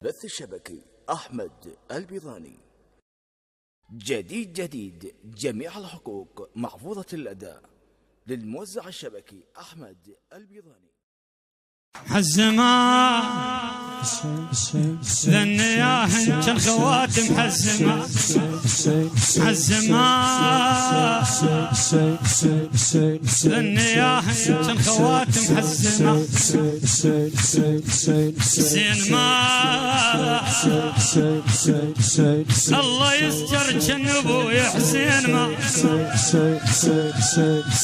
بث الشبكي أحمد البيضاني. جديد جميع الحقوق محفوظة الأداء للموزع الشبكي أحمد البيضاني. حزما ذنياه انت الخواتم حزما ذنياه انت الخواتم حزما زين ما الله يستر جنبه حسين ما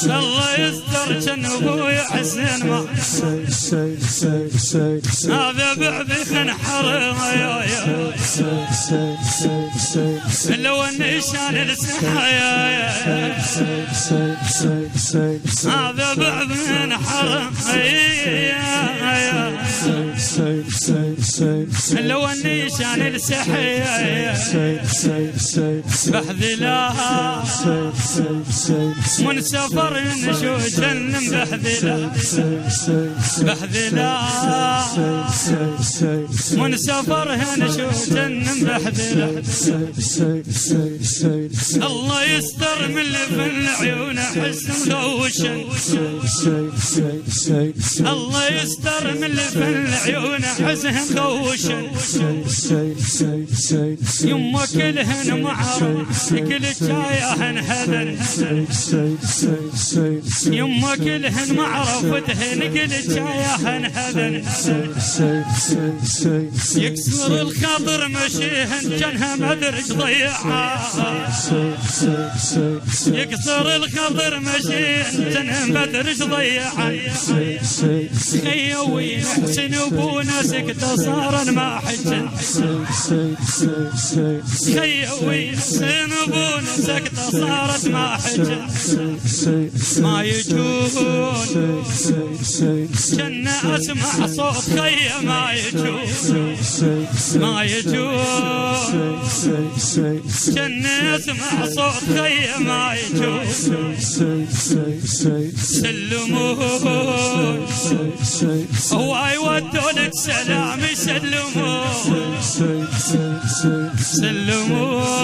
الله يستر جنبه حسين ما هذا بعبث حرم لو النشان السحايا هذا بعبث حرم لو النشان السحايا بحذلها من سفر نشوج بحذلها من سفر نشوج بحذلها الله يستر من اللي في العيون حس مغوشا الله يستر من اللي في العيون حس مغوشا يما كلهن معروف كل جايهن هذن يما كلهن معروف دهن كل جايهن هذن يكسر الخضر مشيهن جنها مدرج ضيعها يكسر الخضر مشيهن جنها مدرج ضيعها خيوين حسن وبونسك تصارا ما حجن خيوين حسن وبونسك تصارت ما حجن ما يجون كنا اسمع صوت خي ما يجون ما يجون كنا اسمع صوت خي ما يجون سلمون هو يودوا لك سلام يسلمون سلمون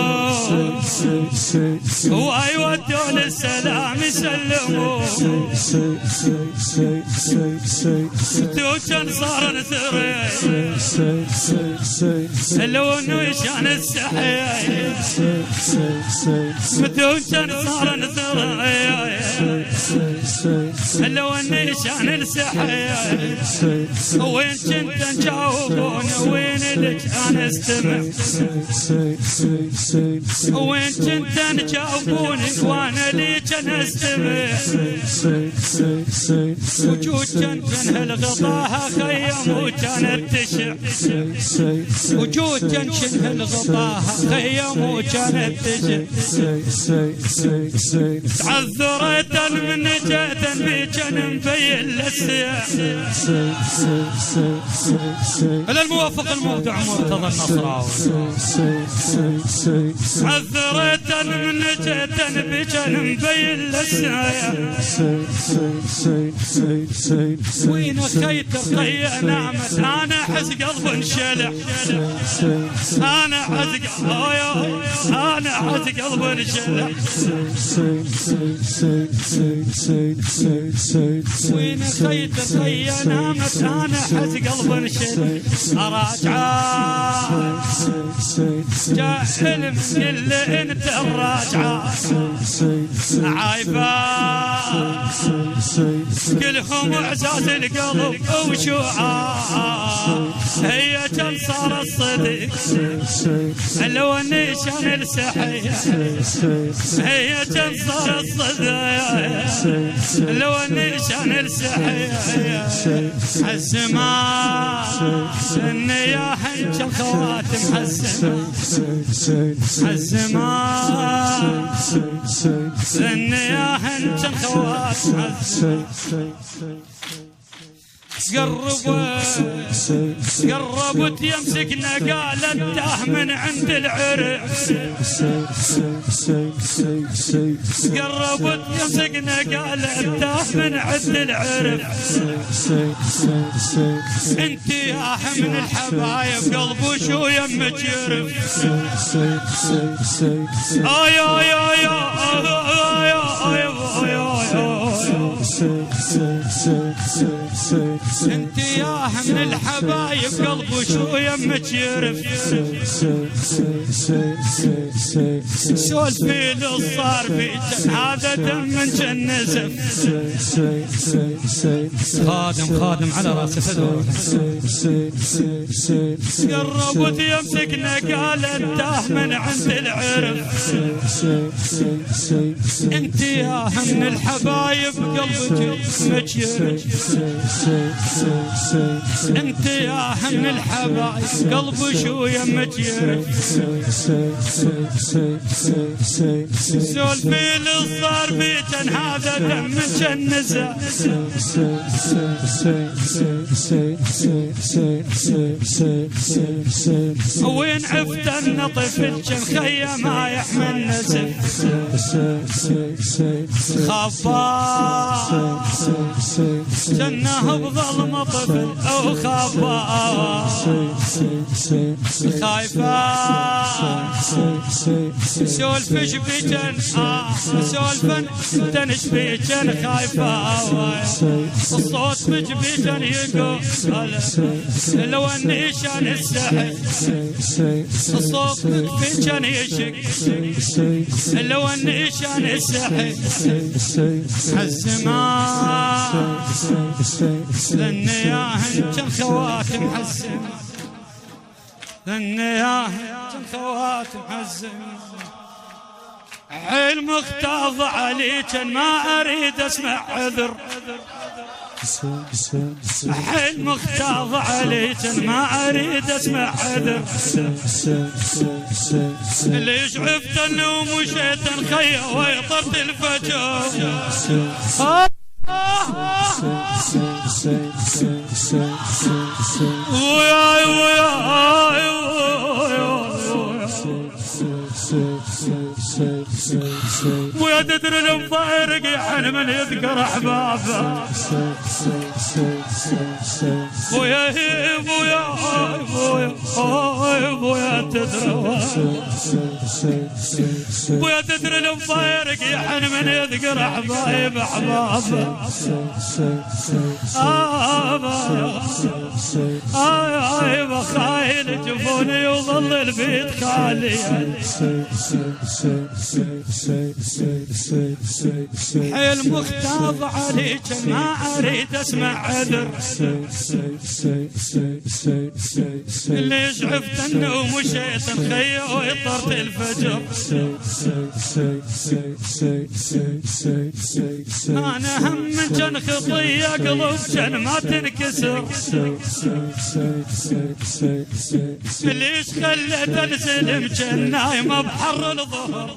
هو يودوا لك سلام يسلمون توجن صار نثري لو انه يشان السحيا توجن صار نثري لو انه يشان السحيا وين كنت نجاوبون وين لك انا استمع وين كنت نجاوبون وانا ليك انا استمع وجود كان هالغطاها خيم وكانت تشع وجود كان هالغطاها خيم وكانت تشع تعذرت من جهة بجن في السياح على الموافق المبدع مرتضى النصراوي عذرت من جهة بجن في السياح وين خيت الخي نعمت انا حز قلب انشلح انا حز انا حز قلب انشلح وين خيت الخي نعمت انا حز قلب انشلح اراجعه جاء علم اللي انت الراجعه عايبه كلهم اعزاز القلب وشوعه هي كم صار الصديق لو النشان السحيا هي كم صار الصديق لو النشان السحيا حزما النياح انت الخواتم حزما حزما النياح انت الخواتم قربت يمسكنا قالت تاه من عند العرف قربت يمسكنا قالت تاه من عند العرف انت يا من الحبايب قلب وشو يمك يرف انت يا من الحبايب قلب وشو يمك يرف سولفي للصار فيك هذا دم من جنزف خادم على راسه فدوه قربت يمسكنا قالت تاه من عند العرف انت يا من الحبايب قلبك مجيرف انت يا من الحبايب قلب شو يمك يرف سولفي للصار بيتن هذا دم جنزه وين عفت النطف الجمخية ما يحمل نزف خفا جنه بظلم طفل او خفا خايفة سولفش بيجن سولفن تنش بيجن خايفة الصوت بيجن يقول لو اني شان السحر الصوت بيجن يشك لو اني شان السحر الزمان للنياهن كم خواتم حزم للنياهن كم خواتم حزم حلم اختاض عليك ما اريد اسمع عذر حلم اختاض عليك ما اريد اسمع عذر ليش عفت النوم وشيت الخيا ويطرت الفجر ويا تدري المفارق يحن من يذكر احبابه ويا هيب ويا تدري ويا تدري المفارق يحن من يذكر احباب بخايل جفوني وظل البيت خالي حيل مختاض عليك ما اريد اسمع عذر ليش عفت النوم وشيت الخيا وطرت الفجر انا هم من جن خطيه قلب جن ما تنكسر ليش خليت السلم جن نايمه بحر الظهر